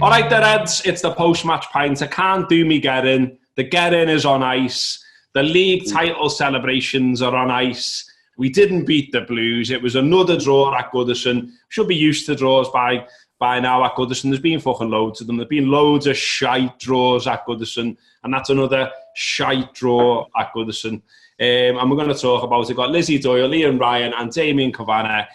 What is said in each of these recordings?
All right, the Reds, it's the post-match pint. I can't do me getting. The getting is on ice. The league title celebrations are on ice. We didn't beat the Blues. It was another draw at Goodison. Should be used to draws by now at Goodison. There's been fucking loads of them. There's been loads of shite draws at Goodison, and that's another shite draw at Goodison. And we're going to talk about it. We've got Lizzie Doyle, Ian Ryan, and Damien Kavanagh.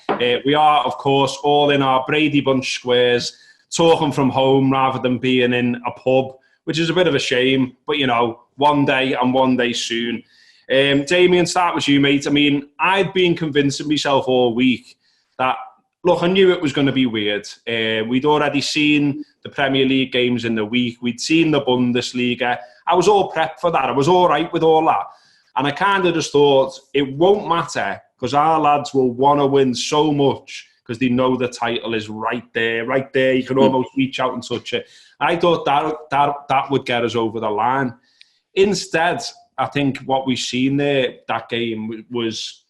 We are, of course, all in our Brady Bunch squares, talking from home rather than being in a pub, which is a bit of a shame. But, you know, one day and one day soon. Damien, start with you, mate. I mean, I'd been convincing myself all week that, look, I knew it was going to be weird. We'd already seen the Premier League games in the week. We'd seen the Bundesliga. I was all prepped for that. I was all right with all that. And I kind of just thought, it won't matter because our lads will want to win so much because they know the title is right there. You can almost reach out and touch it. I thought that would get us over the line. Instead, I think what we've seen there, that game, was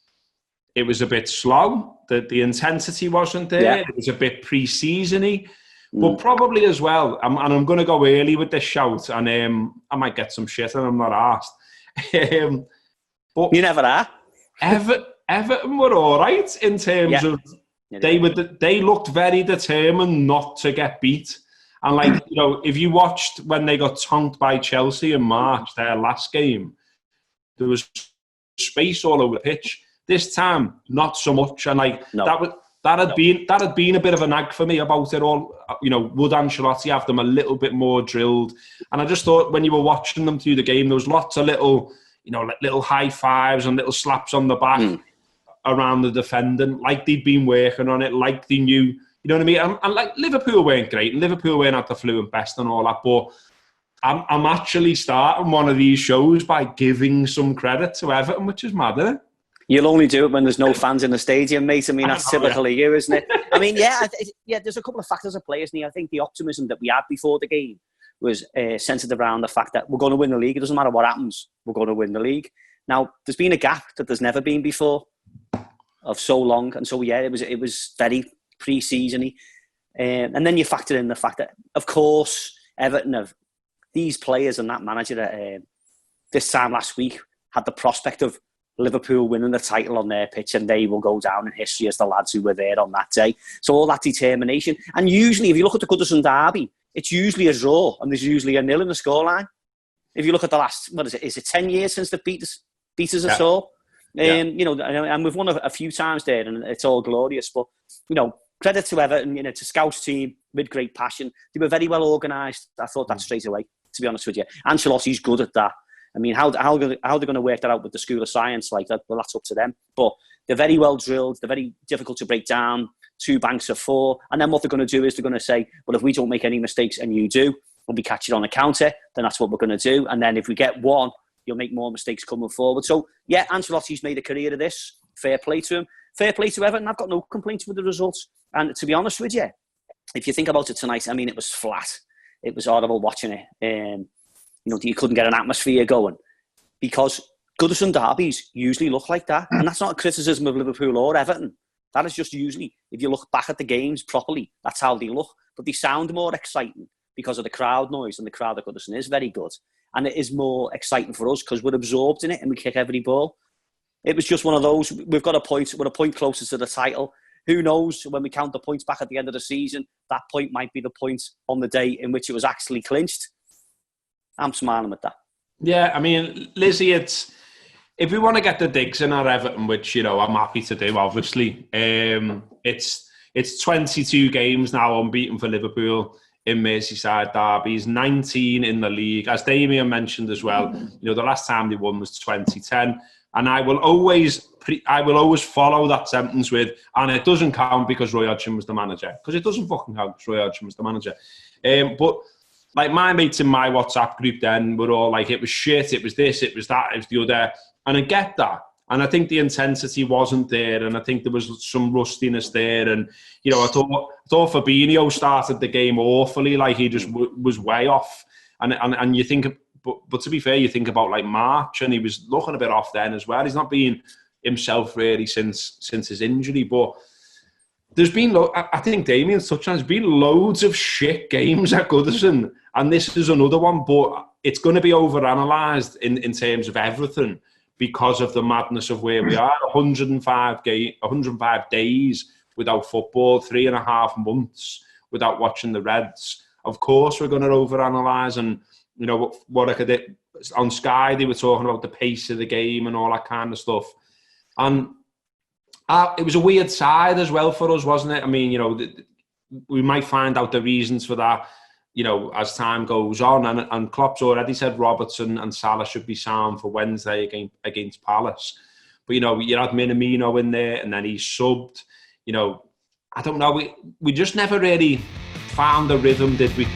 a bit slow. The intensity wasn't there. Yeah. It was a bit pre-season-y. But probably as well, and I'm going to go early with this shout, and I might get some shit and I'm not asked. But you never are. Everton were all right in terms of they looked very determined not to get beat. And like, you know, if you watched when they got tonked by Chelsea in March, their last game, there was space all over the pitch. This time, not so much. And like that had been a bit of a nag for me about it all. You know, would Ancelotti have them a little bit more drilled? And I just thought when you were watching them through the game, there was lots of little, you know, like little high fives and little slaps on the back around the defendant, like they'd been working on it, like they knew, you know what I mean? And like Liverpool weren't great, and Liverpool weren't at the fluent best and all that, but I'm actually starting one of these shows by giving some credit to Everton, which is mad, isn't it? You'll only do it when there's no fans in the stadium, mate. I mean, that's typical of you, isn't it? I mean, there's a couple of factors at play, isn't there? I think the optimism that we had before the game was centred around the fact that we're going to win the league. It doesn't matter what happens, we're going to win the league. Now, there's been a gap that there's never been before of so long. And so, it was very pre-season-y. And then you factor in the fact that, of course, Everton have these players and that manager this time last week had the prospect of Liverpool winning the title on their pitch, and they will go down in history as the lads who were there on that day. So all that determination. And usually, if you look at the Goodison derby, it's usually a draw, and there's usually a 0 in the scoreline. If you look at the last, is it 10 years since they beat us at all? You know, and we've won a few times there, and it's all glorious. But, you know, credit to Everton, you know, to Scout's team with great passion. They were very well organised. I thought that straight away, to be honest with you. Ancelotti's good at that. I mean, how they're going to work that out with the School of Science like that? Well, that's up to them. But they're very well drilled. They're very difficult to break down. 2 banks of 4. And then what they're going to do is they're going to say, well, if we don't make any mistakes and you do, when we catch it on a counter, then that's what we're going to do. And then if we get one, you'll make more mistakes coming forward. So, yeah, Ancelotti's made a career of this. Fair play to him. Fair play to Everton. I've got no complaints with the results. And to be honest with you, if you think about it tonight, I mean, it was flat. It was horrible watching it. You know, you couldn't get an atmosphere going because Goodison derbies usually look like that. And that's not a criticism of Liverpool or Everton. That is just usually, if you look back at the games properly, that's how they look. But they sound more exciting because of the crowd noise, and the crowd at Goodison is very good. And it is more exciting for us because we're absorbed in it and we kick every ball. It was just one of those, we've got a point, we're a point closer to the title. Who knows, when we count the points back at the end of the season, that point might be the point on the day in which it was actually clinched. I'm smiling with that. Yeah, I mean, Lizzie, if we want to get the digs in our Everton, which, you know, I'm happy to do, obviously, it's 22 games now unbeaten for Liverpool in Merseyside derbies, 19 in the league. As Damien mentioned as well, you know, the last time they won was 2010. And I will always follow that sentence with, and it doesn't count because Roy Hodgson was the manager. Because it doesn't fucking count because Roy Hodgson was the manager. But like my mates in my WhatsApp group then were all like, it was shit, it was this, it was that, it was the other. And I get that. And I think the intensity wasn't there. And I think there was some rustiness there. And, you know, I thought Fabinho started the game awfully. Like he just was way off. And you think, but to be fair, you think about like March and he was looking a bit off then as well. He's not been himself really since his injury. But There's been, I think Damien's touched on, there's been loads of shit games at Goodison, and this is another one, but it's going to be overanalyzed in terms of everything because of the madness of where we are. 105 days without football, 3.5 months without watching the Reds. Of course, we're going to overanalyze, and you know what I could. On Sky, they were talking about the pace of the game and all that kind of stuff, and it was a weird side as well for us, wasn't it? I mean, you know, we might find out the reasons for that, you know, as time goes on. And Klopp's already said Robertson and Salah should be sound for Wednesday against Palace. But, you know, you had Minamino in there and then he subbed. You know, I don't know. We just never really found the rhythm, did we?